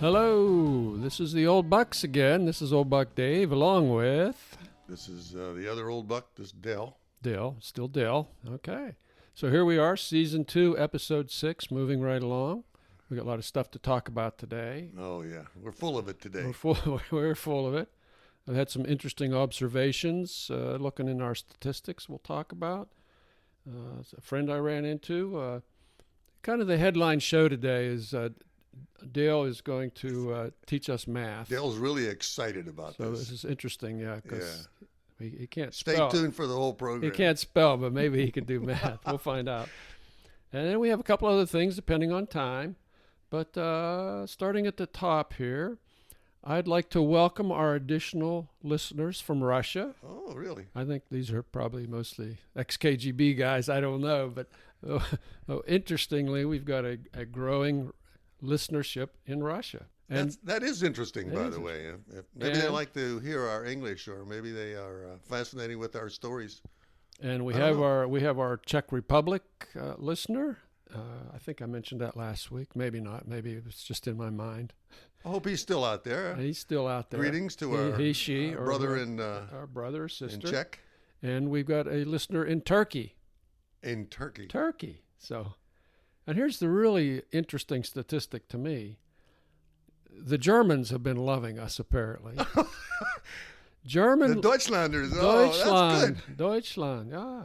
Hello, this is the Old Bucks again. This is Old Buck Dave along with... This is the other old buck, this Dale. Dale, still Dale. Okay. So here we are, Season 2, Episode 6, moving right along. We got a lot of stuff to talk about today. Oh, yeah. We're full of it today. We're full of it. I've had some interesting observations looking in our statistics we'll talk about. A friend I ran into, kind of the headline show today is... Dale is going to teach us math. Dale's really excited about this. So this is interesting, yeah, because he can't spell. Stay tuned for the whole program. He can't spell, but maybe he can do math. We'll find out. And then we have a couple other things depending on time. But starting at the top here, I'd like to welcome our additional listeners from Russia. Oh, really? I think these are probably mostly ex-KGB guys. I don't know. But interestingly, we've got a growing listenership in Russia. And that is interesting, by the way. Maybe they like to hear our English, or maybe they are fascinated with our stories. And we have our Czech Republic listener. I think I mentioned that last week. Maybe not. Maybe it was just in my mind. I hope he's still out there. He's still out there. Greetings to our brother or sister in Czech. And we've got a listener in Turkey. Turkey. So. And here's the really interesting statistic to me. The Germans have been loving us, apparently. The Deutschlanders. That's good. Deutschland, yeah.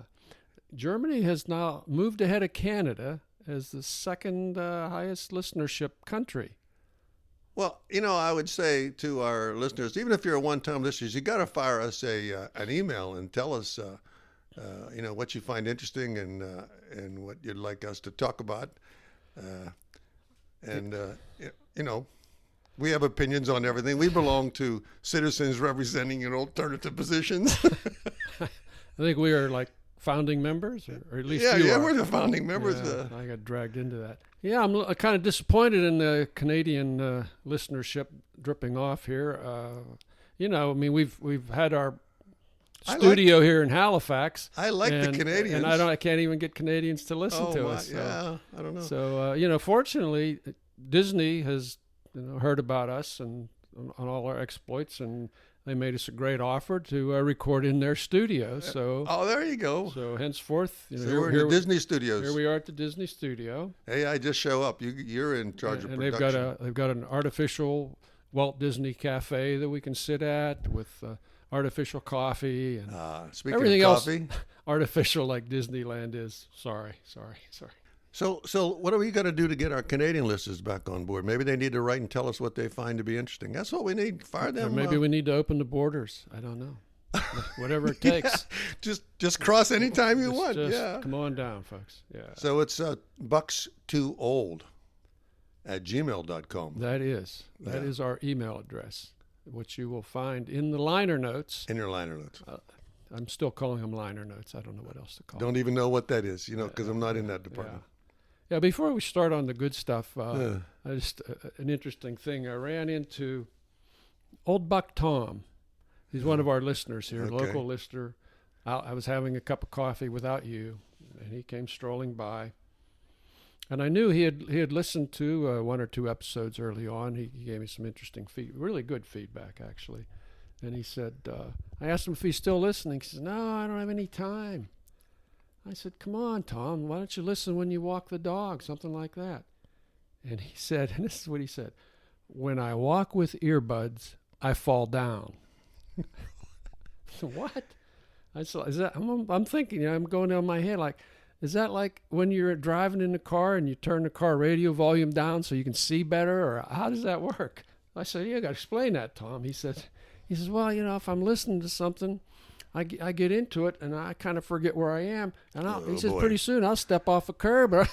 Germany has now moved ahead of Canada as the second highest listenership country. Well, I would say to our listeners, even if you're a one-time listener, you got to fire us an email and tell us what you find interesting and what you'd like us to talk about. We have opinions on everything. We belong to citizens representing alternative positions. I think we are like founding members, or at least you are. We're the founding members. Yeah, I got dragged into that. Yeah, I'm kind of disappointed in the Canadian listenership dripping off here. We've had our studio here in Halifax. I like the Canadians, and I can't even get Canadians to listen to us. So. Yeah, I don't know. So fortunately, Disney has heard about us and on all our exploits, and they made us a great offer to record in their studio. So there you go. So henceforth, we're in the Disney studios. Here we are at the Disney studio. Hey, I just show up. You're in charge of production. And they've got an artificial Walt Disney cafe that we can sit at with. Artificial coffee and everything of coffee, else artificial like Disneyland is. Sorry. So what are we going to do to get our Canadian listeners back on board? Maybe they need to write and tell us what they find to be interesting. That's what we need. Fire them. Or maybe we need to open the borders. I don't know. Whatever it takes. Just cross anytime you want. Come on down, folks. Yeah. So it's bucks2old@gmail.com. That is our email address, which you will find in the liner notes. In your liner notes. I'm still calling them liner notes. I don't know what else to call them. Don't even know what that is, because I'm not in that department. Yeah, before we start on the good stuff, an interesting thing. I ran into Old Buck Tom. He's one of our listeners here, local listener. I was having a cup of coffee without you, and he came strolling by. And I knew he had listened to one or two episodes early on. He gave me some interesting really good feedback, actually. And he said, I asked him if he's still listening. He says, no, I don't have any time. I said, come on, Tom, why don't you listen when you walk the dog, something like that. And he said, and this is what he said, when I walk with earbuds, I fall down. What? I said, I'm thinking, I'm going down my head like, is that like when you're driving in the car and you turn the car radio volume down so you can see better, or how does that work? I said, you got to explain that, Tom. He says, well, if I'm listening to something, I get into it and I kind of forget where I am. And he says, pretty soon I'll step off a curb or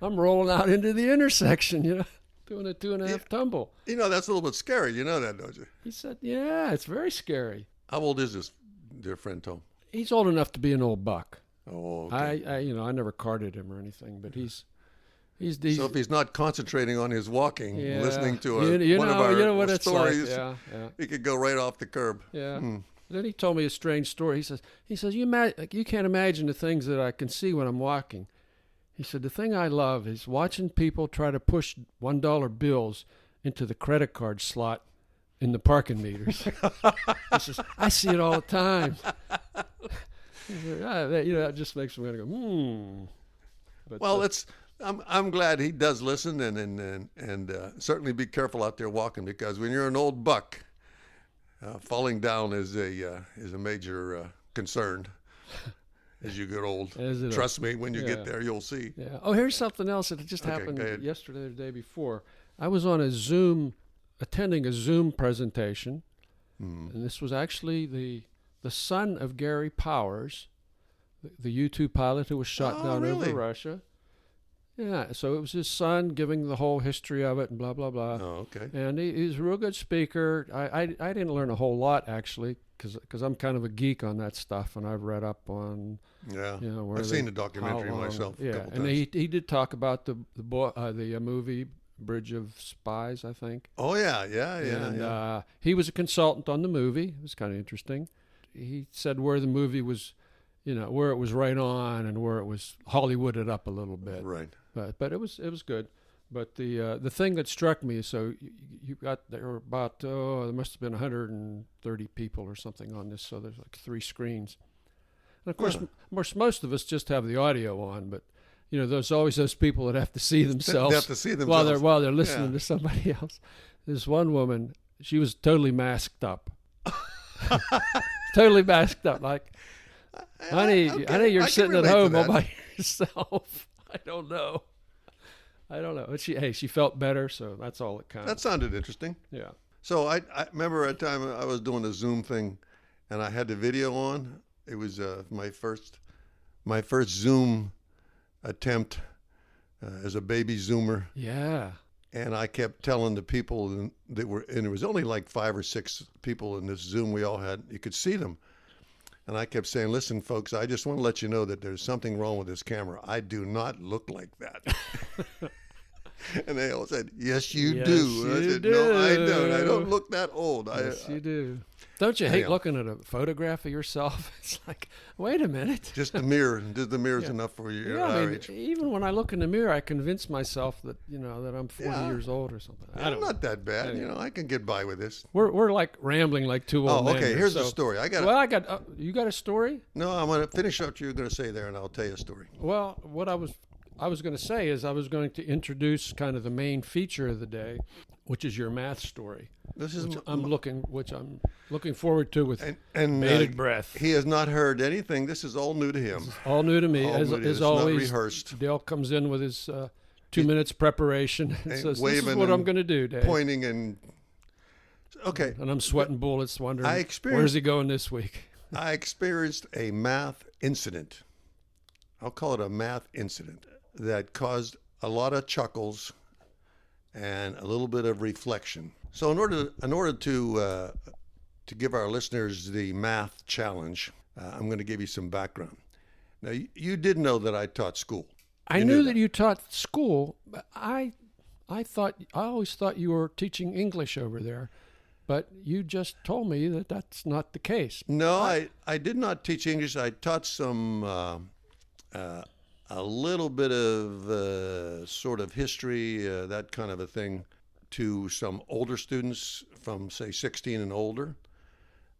I'm rolling out into the intersection, doing a 2.5 tumble. That's a little bit scary. You know that, don't you? He said, yeah, it's very scary. How old is this dear friend, Tom? He's old enough to be an old buck. Oh, okay. I never carded him or anything, but he's so if he's not concentrating on his walking, listening to one of our stories, he could go right off the curb. Yeah. Then he told me a strange story. He says you can't imagine the things that I can see when I'm walking. He said the thing I love is watching people try to push $1 bills into the credit card slot in the parking meters. I see it all the time. That just makes me go, But, well, I'm glad he does listen, and certainly be careful out there walking, because when you're an old buck, falling down is a major concern as you get old. Trust me, when you get there, you'll see. Yeah. Oh, here's something else that just happened yesterday or the day before. I was on attending a Zoom presentation, and this was actually the son of Gary Powers, the U-2 pilot who was shot down over Russia. Yeah, so it was his son giving the whole history of it and blah, blah, blah. Oh, okay. And he's a real good speaker. I didn't learn a whole lot, actually, because I'm kind of a geek on that stuff, and I've read up on, where I've seen the documentary myself a couple and times. He did talk about the movie Bridge of Spies, I think. Oh, yeah. And he was a consultant on the movie. It was kind of interesting. He said where the movie was, where it was right on and where it was Hollywooded up a little bit. Right. But it was good. But the thing that struck me, so there were about there must have been 130 people or something on this, so there's like 3 screens. And of course, most of us just have the audio on, but there's always those people that have to see themselves. They have to see themselves while they're listening to somebody else. This one woman, she was totally masked up. Totally masked up, like, honey, you're sitting at home all by yourself. I don't know. But she felt better, so that's all that counts. That sounded interesting. Yeah. So I remember a time I was doing a Zoom thing, and I had the video on. It was my first Zoom attempt as a baby Zoomer. Yeah. And I kept telling the people and there was only like 5 or 6 people in this Zoom we all had. You could see them. And I kept saying, listen, folks, I just want to let you know that there's something wrong with this camera. I do not look like that. And they all said, yes, you do. And I said, no, I don't. I don't look that old. Yes, you do. Don't you hate looking at a photograph of yourself? It's like, wait a minute. Just the mirror. The mirror's enough for you. Age. Even when I look in the mirror, I convince myself that that I'm 40 years old or something. I'm not that bad. Anyway. I can get by with this. We're like rambling like 2 old men. Oh, okay. Here's the story. You got a story? No, I'm going to finish what you're going to say there, and I'll tell you a story. Well, what I was going to say is I was going to introduce kind of the main feature of the day, which is your math story. I'm looking forward to with bated breath. He has not heard anything. This is all new to him. All new to me. As always, not rehearsed. Dale comes in with his 2 minutes preparation and says, "This is what I'm going to do, Dave." Pointing and okay. And I'm sweating bullets, wondering where's he going this week. I experienced a math incident. I'll call it a math incident that caused a lot of chuckles and a little bit of reflection. So in order to give our listeners the math challenge, I'm going to give you some background. Now, you did know that I taught school. I knew that you taught school, but I always thought you were teaching English over there. But you just told me that that's not the case. No, I did not teach English. I taught some a little bit of sort of history, that kind of a thing, to some older students from, say, 16 and older.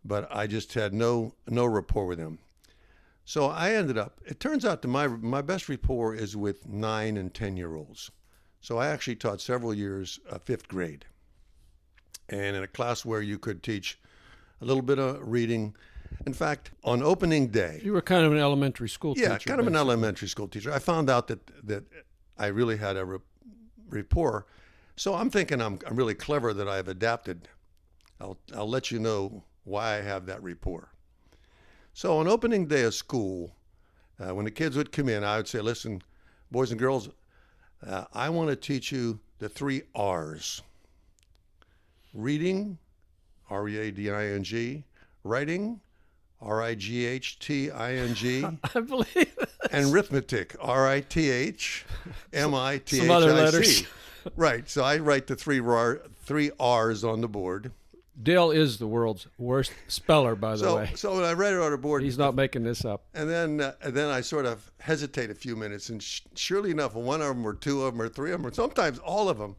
But I just had no rapport with them. So I ended up, it turns out that my best rapport is with 9 and 10-year-olds. So I actually taught several years 5th grade. And in a class where you could teach a little bit of reading. In fact, on opening day... You were kind of an elementary school teacher. Yeah, kind of an elementary school teacher. I found out that I really had a rapport. So I'm thinking I'm really clever that I've adapted. I'll let you know why I have that rapport. So on opening day of school, when the kids would come in, I would say, listen, boys and girls, I want to teach you the 3 R's. Reading, R-E-A-D-I-N-G, writing, R-I-G-H-T-I-N-G, I believe it. And arithmetic, R-I-T-H-M-I-T-H-I-C. Some other letters. Right, so I write the 3 R's on the board. Dale is the world's worst speller, by the way. So when I read it on the board, he's not making this up. And then I sort of hesitate a few minutes, and surely enough, one of them or 2 of them or 3 of them, or sometimes all of them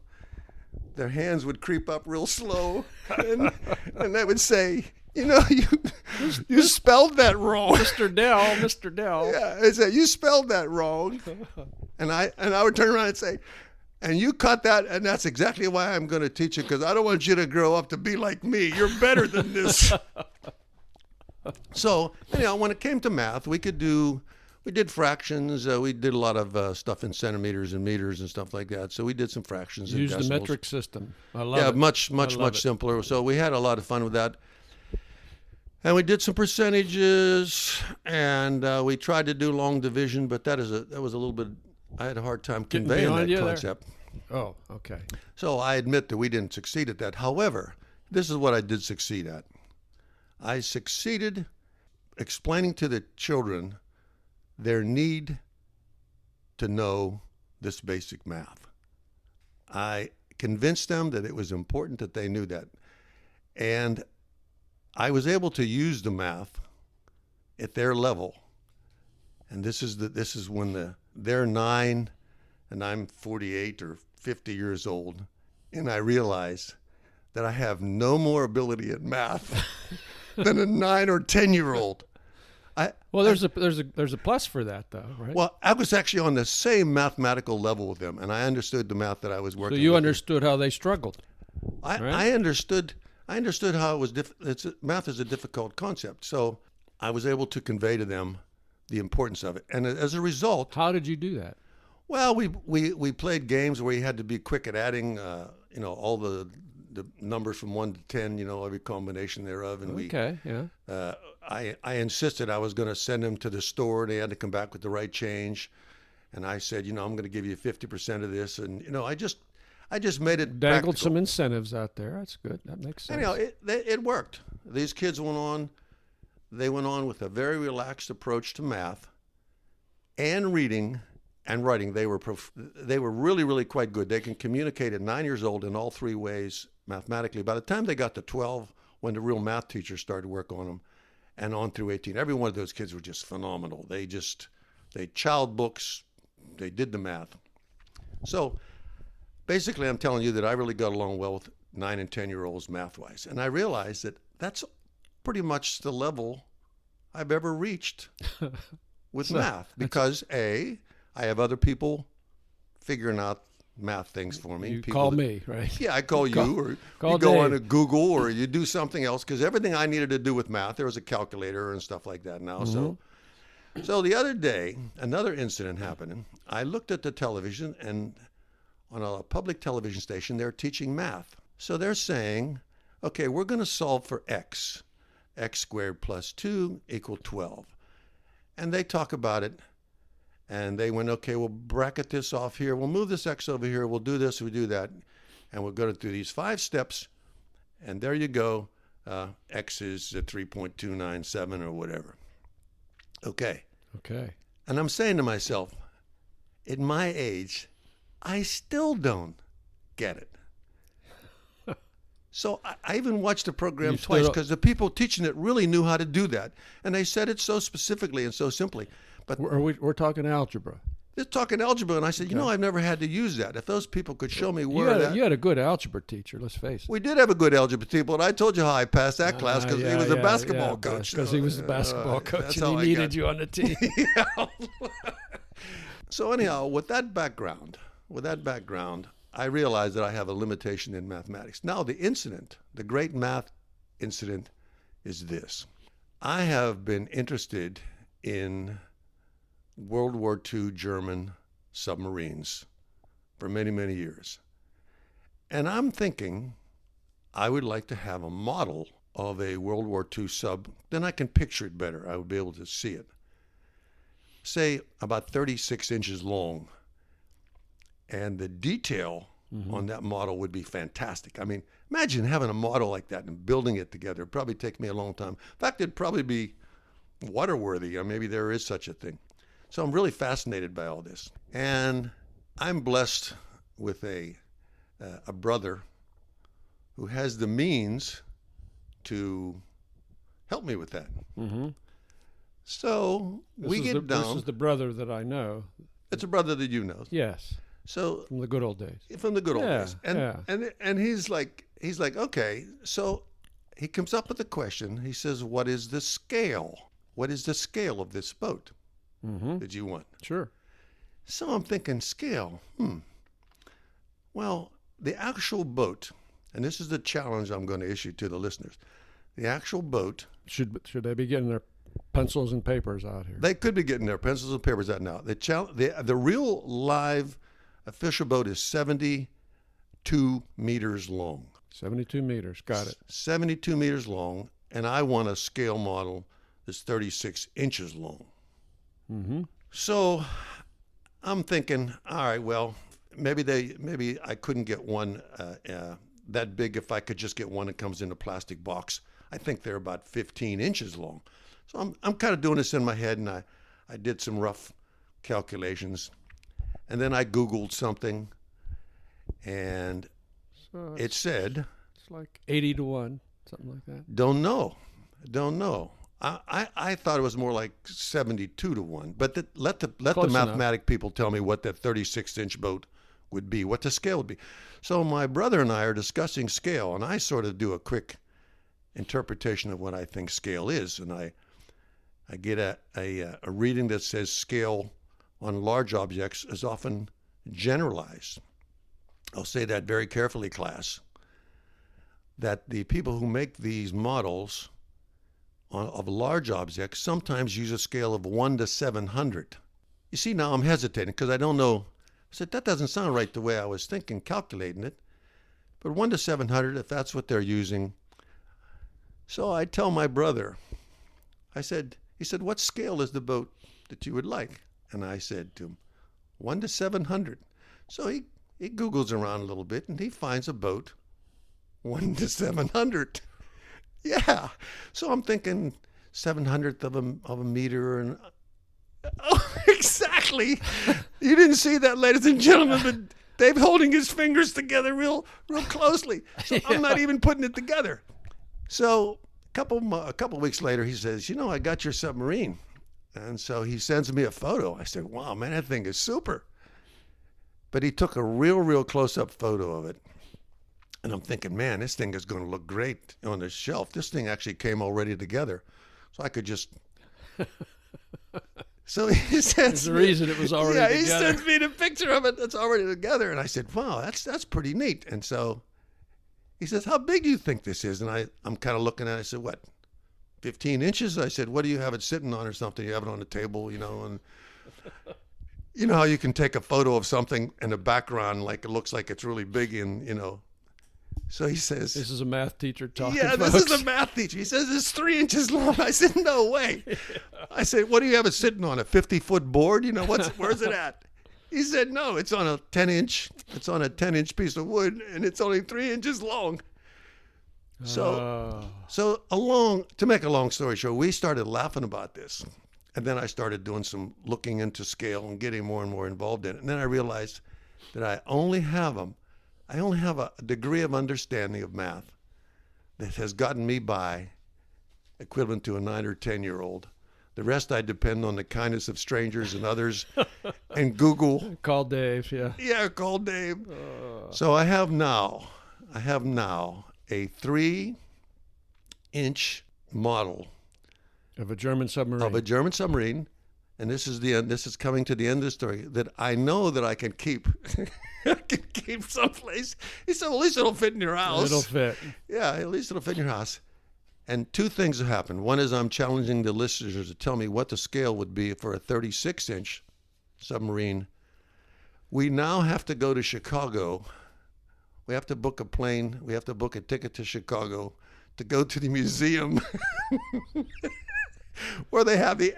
their hands would creep up real slow, and they would say, you spelled that wrong. Mr. Dell. Yeah, they said, you spelled that wrong. And I would turn around and say, and you caught that, and that's exactly why I'm going to teach you, because I don't want you to grow up to be like me. You're better than this. So, anyhow, when it came to math, we did fractions. We did a lot of stuff in centimeters and meters and stuff like that. So we did some fractions. Used and the metric system. I love it. Yeah, much simpler. So we had a lot of fun with that. And we did some percentages, and we tried to do long division, but that was a little bit. I had a hard time conveying that concept. There? Oh, okay. So I admit that we didn't succeed at that. However, this is what I did succeed at. I succeeded explaining to the children their need to know this basic math. I convinced them that it was important that they knew that. And I was able to use the math at their level. And this is when they're 9 and I'm 48 or 50 years old, and I realize that I have no more ability at math than a 9 or 10-year-old. There's a plus for that, though, right? Well, I was actually on the same mathematical level with them, and I understood the math that I was working with. So you understood how they struggled. I understood how it was. Math is a difficult concept, so I was able to convey to them the importance of it. And as a result, how did you do that? Well, we played games where you had to be quick at adding, all the numbers from 1 to 10, every combination thereof. And I insisted I was going to send them to the store. They had to come back with the right change. And I said, I'm going to give you 50% of this. And, I just made it dangled practical. Some incentives out there. That's good. That makes sense. Anyhow, it worked. These kids went on with a very relaxed approach to math and reading and writing. They were really, really quite good. They can communicate at 9 years old in all three ways mathematically. By the time they got to 12, when the real math teachers started to work on them, and on through 18, every one of those kids were just phenomenal. They child books, they did the math. So basically, I'm telling you that I really got along well with 9 and 10-year-olds math-wise. And I realized that that's pretty much the level I've ever reached with math, because I have other people figuring out math things for me. You call me, right? Yeah, I call you, or you go on to Google, or you do something else, because everything I needed to do with math, there was a calculator and stuff like that now. Mm-hmm. So the other day, another incident happened. I looked at the television, and on a public television station, they're teaching math. So they're saying, okay, we're going to solve for x. X squared plus 2 equal 12. And they talk about it, and they went, okay, we'll bracket this off here. We'll move this x over here. We'll do this, we do that. And we're going to do these 5 steps, and there you go. X is 3.297 or whatever. Okay. And I'm saying to myself, at my age, I still don't get it. So I even watched the program twice, because the people teaching it really knew how to do that. And they said it so specifically and so simply. But we're talking algebra. They're talking algebra, and I said, I've never had to use that. If those people could show me where you had a good algebra teacher, let's face it. We did have a good algebra teacher, but I told you how I passed that class, because he was a basketball coach. Because he was a basketball coach, and he needed you on the team. So anyhow, with that background, I realized that I have a limitation in mathematics. Now, the great math incident is this. I have been interested in World War II German submarines for many, many years. And I'm thinking I would like to have a model of a World War II sub. Then I can picture it better. I would be able to see it. Say about 36 inches long. And the detail on that model would be fantastic. I mean, imagine having a model like that and building it together. It'd probably take me a long time. In fact, it'd probably be waterworthy, or maybe there is such a thing. So I'm really fascinated by all this. And I'm blessed with a brother who has the means to help me with that. Mm-hmm. So we get down. This is the brother that I know. It's a brother that you know. Yes. So from the good old days. From the good old days. And yeah. and he's like, okay. So he comes up with a question. He says, "What is the scale? What is the scale of this boat that you want?" Sure. So I'm thinking, scale. Well, the actual boat, and this is the challenge I'm going to issue to the listeners. The actual boat. Should they be getting their pencils and papers out here? They could be getting their pencils and papers out now. The real live official boat is 72 meters long. 72 meters. Got it. 72 meters long, and I want a scale model that's 36 inches long. So I'm thinking, all right, well, maybe I couldn't get one that big if I could just get one that comes in a plastic box. I think they're about 15 inches long. So I'm kind of doing this in my head, and I did some rough calculations. And then I Googled something, and it said... It's like 80 to 1, something like that. Don't know. I thought it was more like 72 to 1. But let the mathematic people tell me what that 36-inch boat would be, what the scale would be. So my brother and I are discussing scale, and I sort of do a quick interpretation of what I think scale is. And I get a reading that says scale on large objects is often generalized. I'll say that very carefully, class, that the people who make these models of large objects sometimes use a scale of 1 to 700. You see, now I'm hesitating because I don't know. I said, that doesn't sound right the way I was thinking, calculating it. But 1 to 700, if that's what they're using. So I tell my brother, he said, what scale is the boat that you would like? And I said to him, 1 to 700. So he Googles around a little bit, and he finds a boat 1 to 700. Yeah. So I'm thinking 700th of a meter. And oh, exactly. You didn't see that, ladies and gentlemen, but Dave's holding his fingers together real closely. So I'm not even putting it together. So a couple weeks later, he says, I got your submarine. And so he sends me a photo. I said, wow, man, that thing is super. But he took a real close-up photo of it. And I'm thinking, man, this thing is going to look great on the shelf. This thing actually came already together. So I could just... So he sends There's a reason it was already together. He sends me the picture of it that's already together. And I said, wow, that's pretty neat. And so he says, how big do you think this is? And I'm kind of looking at it. I said, what, 15 inches? I said, what do you have it sitting on or something? You have it on the table, and you know how you can take a photo of something in the background like it looks like it's really big and, So he says... This is a math teacher talking, Yeah, folks. This is a math teacher. He says it's 3 inches long. I said, no way. Yeah. I said, what do you have it sitting on, a 50-foot board? Where's it at? He said, no, it's on a 10-inch piece of wood, and it's only 3 inches long. So to make a long story short, we started laughing about this. And then I started doing some looking into scale and getting more and more involved in it. And then I realized that I only have a degree of understanding of math that has gotten me by, equivalent to a 9 or 10-year-old. The rest I depend on the kindness of strangers and others and Google. Call Dave, yeah. Yeah, call Dave. So I have now a 3-inch model of a German submarine. And this is the end. This is coming to the end of the story that I know that I can keep. I can keep someplace. He said, well, at least it'll fit in your house. It'll fit. Yeah, at least it'll fit in your house. And two things have happened. One is I'm challenging the listeners to tell me what the scale would be for a 36-inch submarine. We now have to go to Chicago. We have to book a plane. We have to book a ticket to Chicago to go to the museum where they have a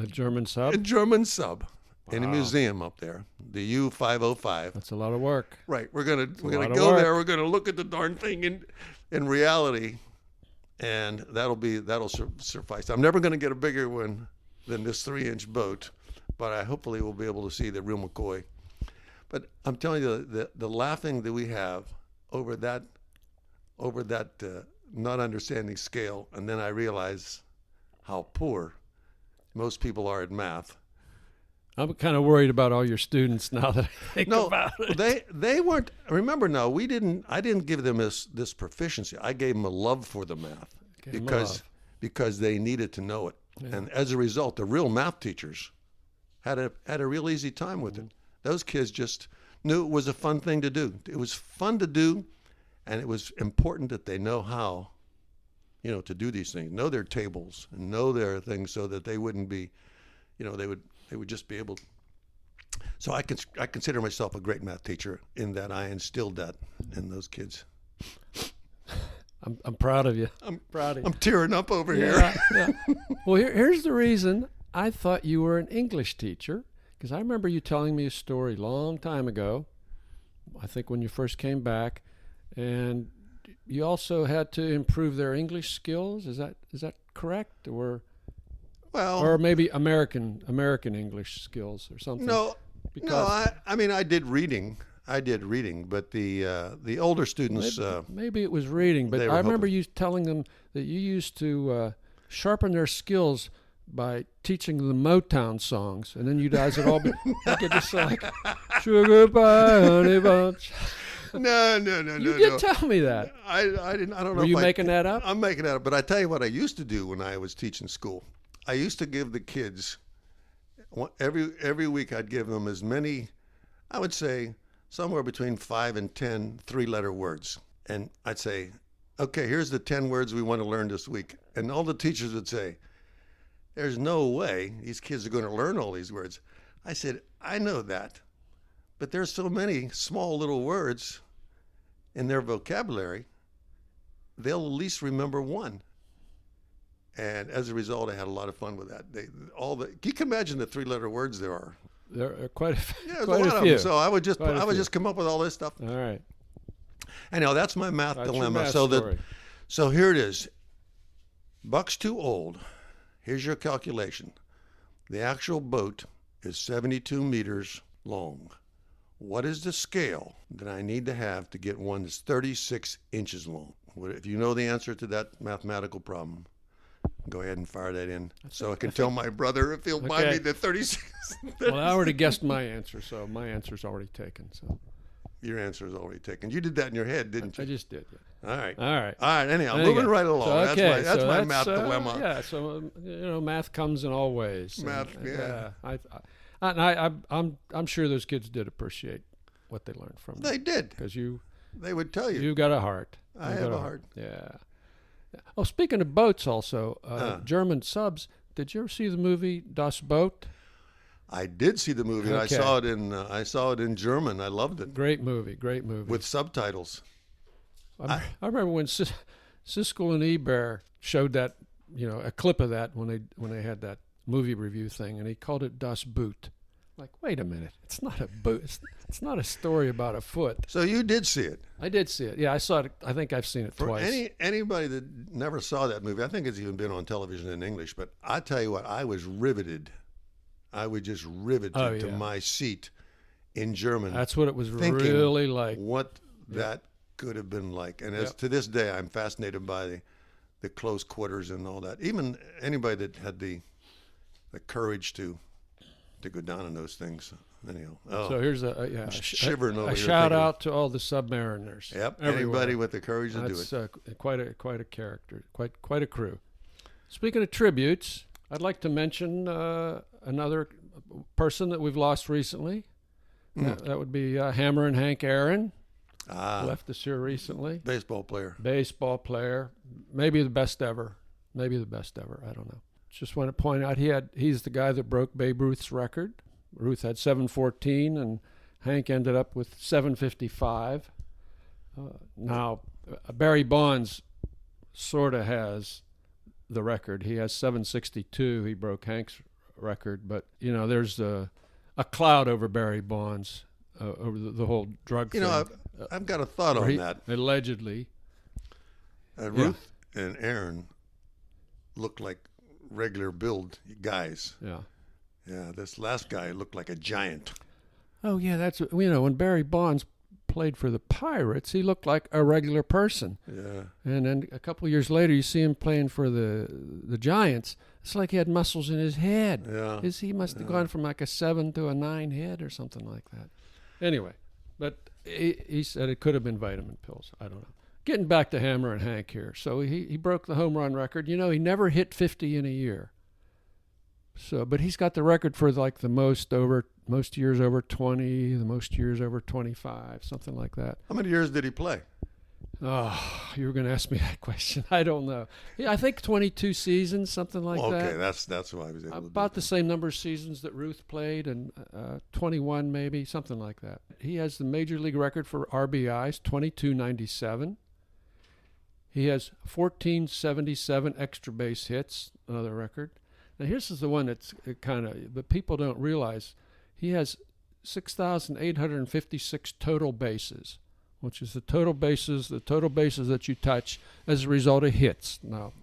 German sub? A German sub. Wow. In a museum up there, the U-505. That's a lot of work. Right. We're gonna go there. We're gonna look at the darn thing in reality, and that'll suffice. I'm never gonna get a bigger one than this 3-inch boat, but I hopefully will be able to see the real McCoy. But I'm telling you, the laughing that we have over that not understanding scale, and then I realize how poor most people are at math. I'm kind of worried about all your students now that I think about it. They weren't. Remember, no, we didn't. I didn't give them this proficiency. I gave them a love for the math because they needed to know it, and as a result, the real math teachers had a real easy time with it. Those kids just knew it was a fun thing to do. It was fun to do, and it was important that they know how, to do these things, know their tables and know their things, so that they wouldn't be, they would just be able. So I consider myself a great math teacher in that I instilled that in those kids. I'm proud of you. I'm proud of you. I'm tearing up over here. Yeah. Well, here's the reason I thought you were an English teacher, because I remember you telling me a story a long time ago, I think when you first came back, and you also had to improve their English skills. Is that correct? Or maybe American English skills or something? No, I mean, I did reading, but the older students. Maybe it was reading, but I remember you telling them that you used to sharpen their skills by teaching them Motown songs, and then you guys would all be just like sugar pie, honey bunch. No. You did tell me that. I didn't. I don't know. Were you making that up? I'm making that up. But I tell you what I used to do when I was teaching school. I used to give the kids every week. I'd give them as many, I would say, somewhere between 5 and 10 3-letter words, and I'd say, okay, here's the 10 words we want to learn this week, and all the teachers would say, there's no way these kids are going to learn all these words. I said, I know that, but there's so many small little words in their vocabulary, they'll at least remember one. And as a result, I had a lot of fun with that. You can imagine the 3-letter words there are. There are quite a few. Yeah, there's a lot of them. So I would just come up with all this stuff. All right. Anyhow, that's my math dilemma. So here it is. Buck's too old. Here's your calculation. The actual boat is 72 meters long. What is the scale that I need to have to get one that's 36 inches long? If you know the answer to that mathematical problem, go ahead and fire that in so I can tell my brother if he'll buy me the 36. Well, I already guessed my answer, so my answer's already taken. So your answer is already taken. You did that in your head, didn't you? I just did. Yeah. All right. All right. Anyhow, moving right along. So, that's my math dilemma. Yeah. So math comes in all ways. Math. I'm sure those kids did appreciate what they learned from. They did, because they would tell you. You got a heart. I have a heart. Yeah. Oh, speaking of boats, also German subs. Did you ever see the movie Das Boot? I did see the movie. Okay. I saw it in German. I loved it. Great movie. With subtitles. I remember when Siskel and Ebert showed that, a clip of that when they had that movie review thing, and he called it Das Boot. Like, wait a minute, it's not a boot. It's not a story about a foot. So you did see it? I did see it. Yeah, I saw it. I think I've seen it twice. For anybody that never saw that movie, I think it's even been on television in English. But I tell you what, I was riveted. I was just riveted to my seat in German. That's what it was really like. What that could have been like. And to this day, I'm fascinated by the close quarters and all that. Even anybody that had the courage to go down in those things. Anyhow, so here's a shout out to all the submariners. Yep, everybody with the courage to do it. That's quite a character, quite a crew. Speaking of tributes, I'd like to mention another person that we've lost recently. That would be Hammerin Hank Aaron. Left us here recently. Baseball player. Maybe the best ever. I don't know. Just want to point out he's the guy that broke Babe Ruth's record. Ruth had 714, and Hank ended up with 755. Now, Barry Bonds sort of has the record. He has 762. He broke Hank's record, but there's a cloud over Barry Bonds over the whole drug thing. I've got a thought on that. Allegedly, Ruth and Aaron look like regular build guys. Yeah. Yeah, this last guy looked like a giant. Oh yeah, that's when Barry Bonds played for the Pirates, he looked like a regular person. Yeah. And then a couple of years later, you see him playing for the Giants. It's like he had muscles in his head. Yeah. He must have gone from like a 7 to a 9 head or something like that. Anyway, but he said it could have been vitamin pills. I don't know. Getting back to Hammerin Hank here. So he broke the home run record. You know, he never hit 50 in a year. So, but he's got the record for like the most years over 20, the most years over 25, something like that. How many years did he play? Oh, you were going to ask me that question. I don't know. Yeah, I think 22 seasons, something like that. Okay, that's why I was able to about the same number of seasons that Ruth played, and 21 maybe, something like that. He has the major league record for RBIs, 2297. He has 1477 extra base hits, another record. Now, here's the one that's but people don't realize. He has 6,856 total bases, which is the total bases that you touch as a result of hits. Now,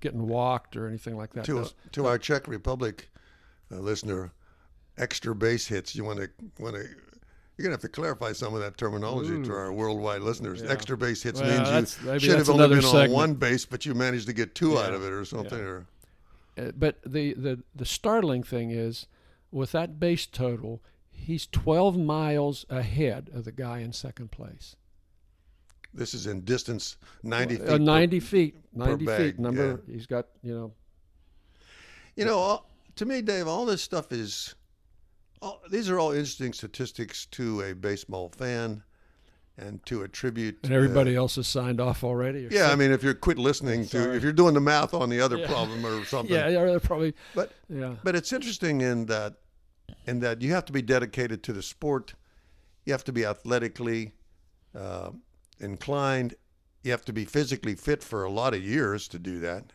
getting walked or anything like that. To our Czech Republic listener, extra base hits. You're gonna have to clarify some of that terminology to our worldwide listeners. Yeah. Extra base hits means you should have only been on one base, but you managed to get two out of it or something. Yeah. But the startling thing is, with that base total, he's 12 miles ahead of the guy in second place. This is in distance, 90 feet. 90 feet. 90 bag, feet. Number. Yeah. He's got, to me, Dave, all this stuff is. These are all interesting statistics to a baseball fan, and to attribute. And everybody else has signed off already. Yeah, I mean, if you're quit listening if you're doing the math on the other problem or something. Yeah, they're probably. But it's interesting in that you have to be dedicated to the sport, you have to be athletically inclined, you have to be physically fit for a lot of years to do that.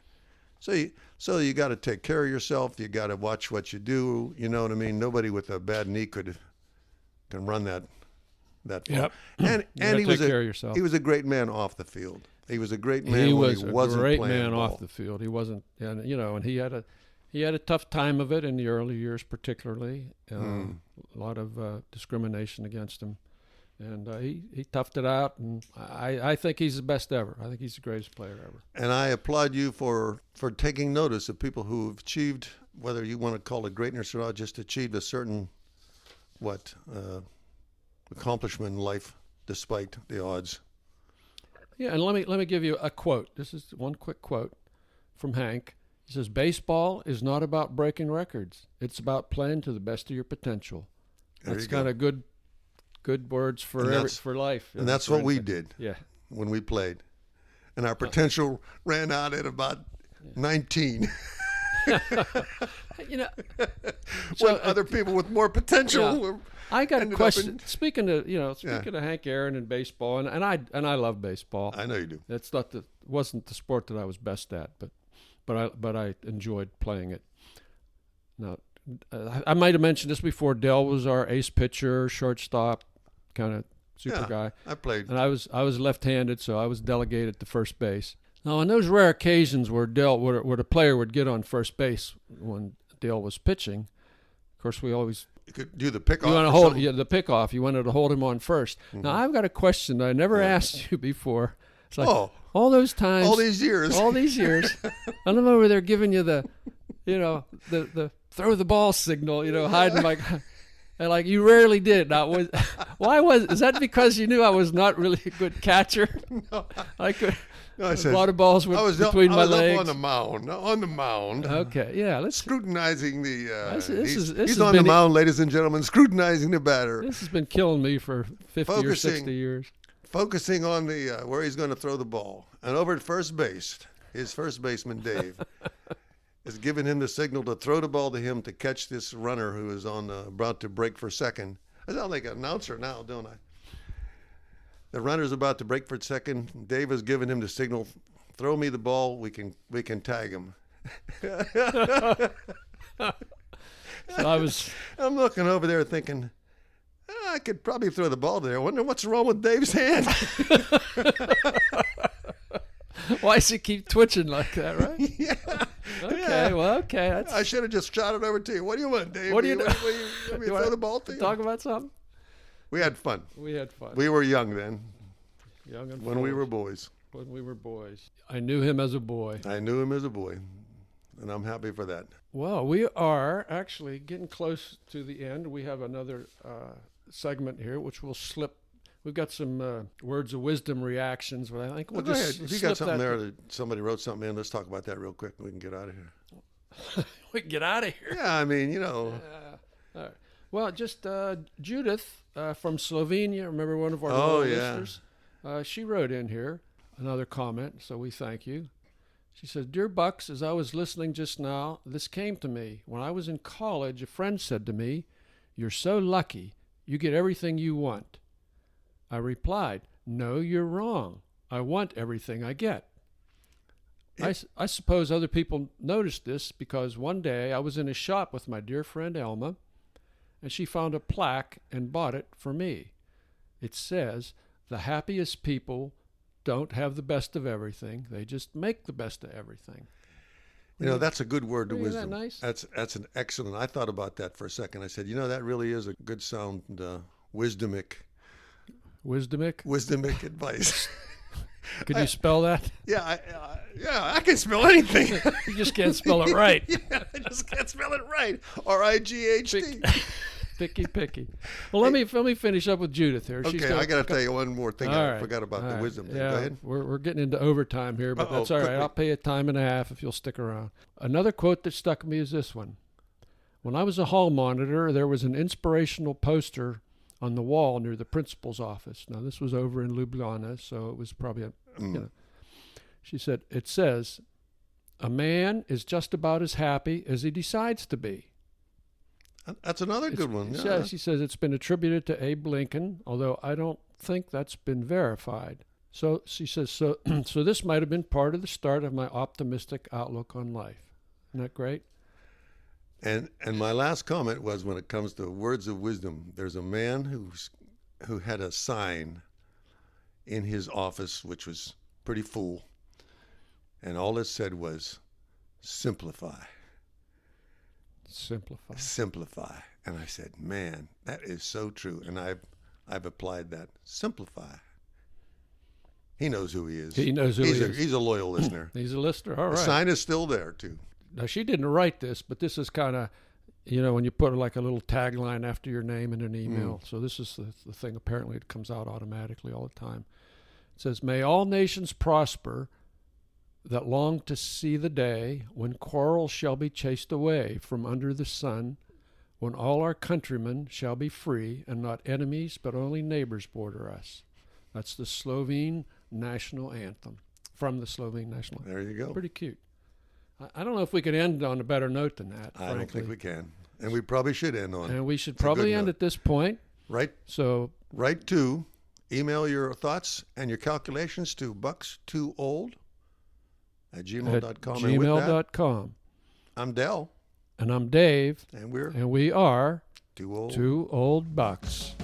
So you got to take care of yourself. You got to watch what you do. You know what I mean? Nobody with a bad knee can run that far. Yep. And he was a great man off the field. He was a great man he when he wasn't great playing man ball. Off the field. He wasn't, and he had a tough time of it in the early years, particularly. A lot of discrimination against him. And he toughed it out, and I think he's the best ever. I think he's the greatest player ever. And I applaud you for taking notice of people who have achieved, whether you want to call it greatness or not, just achieved a certain accomplishment in life despite the odds. Yeah, and let me give you a quote. This is one quick quote from Hank. He says, "Baseball is not about breaking records. It's about playing to the best of your potential." That's kind of good words for life. And that's what we did when we played. And our potential ran out at about 19. When other people with more potential were. I got a question. Speaking of Hank Aaron and baseball, and I love baseball. I know you do. That's wasn't the sport that I was best at, but I enjoyed playing it. Now, I might have mentioned this before. Dell was our ace pitcher, shortstop, kind of super guy. I played, and I was left-handed, so I was delegated to first base. Now, on those rare occasions where a player would get on first base when Dale was pitching, of course we always. You could do the pickoff. You want to hold the pickoff. You wanted to hold him on first. Mm-hmm. Now I've got a question that I never asked you before. It's like all those times, all these years. I don't know where they're giving you the throw the ball signal. Hiding like, and like you rarely did. Now is that because you knew I was not really a good catcher? No, I said, a lot of balls between my legs. On the mound. Okay, yeah. Let's scrutinizing the. He's on the mound, ladies and gentlemen, scrutinizing the batter. This has been killing me for 50 or 60 years. Focusing on the where he's going to throw the ball, and over at first base, his first baseman Dave is giving him the signal to throw the ball to him to catch this runner who is about to break for second. I sound like an announcer now, don't I? The runner's about to break for second. Dave has given him the signal, throw me the ball, we can tag him. So I'm looking over there thinking, I could probably throw the ball there. I wonder what's wrong with Dave's hand. Why does he keep twitching like that, right? Yeah. Okay, well, okay. I should have just shot it over to you. What do you want, Dave? What do you want me to throw the ball to you? Talk about something? We had fun. We had fun. We were young then. Young and when we were boys. When we were boys. I knew him as a boy. I knew him as a boy, and I'm happy for that. Well, we are actually getting close to the end. We have another segment here, which will slip. We've got some words of wisdom reactions, but I think we'll go just ahead. If you got something there that somebody wrote something in, let's talk about that real quick and we can get out of here. We can get out of here. Yeah, I mean, you know. All right. Well, just Judith from Slovenia, remember one of our listeners? She wrote in here another comment, so we thank you. She says, "Dear Bucks, as I was listening just now, this came to me. When I was in college, a friend said to me, 'You're so lucky. You get everything you want.' I replied, 'No, you're wrong. I want everything I get.' I suppose other people noticed this because one day I was in a shop with my dear friend Elma, and she found a plaque and bought it for me. It says, 'The happiest people don't have the best of everything. They just make the best of everything.'" You know, that's a good word to Isn't that wisdom. nice? That's an excellent. I thought about that for a second. I said, you know, that really is a good sound wisdomic advice. Could you spell that? Yeah, I can spell anything. You just can't spell it right. Yeah, I just can't spell it right. R-I-G-H-T. Picky. Well, let me finish up with Judith here. Okay, I got to tell you one more thing. I forgot about the wisdom thing. Yeah, Go ahead. We're getting into overtime here, but that's all right. I'll pay you time and a half if you'll stick around. Another quote that stuck with me is this one. When I was a hall monitor, there was an inspirational poster on the wall near the principal's office. Now, this was over in Ljubljana, so it was probably She said, it says, "A man is just about as happy as he decides to be." That's another good one. Yeah. She says it's been attributed to Abe Lincoln, although I don't think that's been verified. So she says, so this might have been part of the start of my optimistic outlook on life. Isn't that great? And my last comment was, when it comes to words of wisdom, there's a man who had a sign in his office which was pretty full, and all it said was, "Simplify. Simplify." And I said, man, that is so true. And I've applied that. Simplify. He knows who he is. He knows who he is. He's a loyal listener. He's a listener. All right. The sign is still there, too. Now, she didn't write this, but this is kind of, when you put like a little tagline after your name in an email. So this is the thing. Apparently, it comes out automatically all the time. It says, "May all nations prosper that long to see the day when quarrels shall be chased away from under the sun, when all our countrymen shall be free and not enemies but only neighbors border us." That's the Slovene national anthem, from the Slovene national anthem. There you go. Pretty cute. I don't know if we could end on a better note than that. I don't think we can. And we probably should end on. And we should probably end at this point. Right. So write to, email your thoughts and your calculations to bucks2old@gmail.com. gmail.com. I'm Del. And I'm Dave. And we are Two Old Two Old Bucks.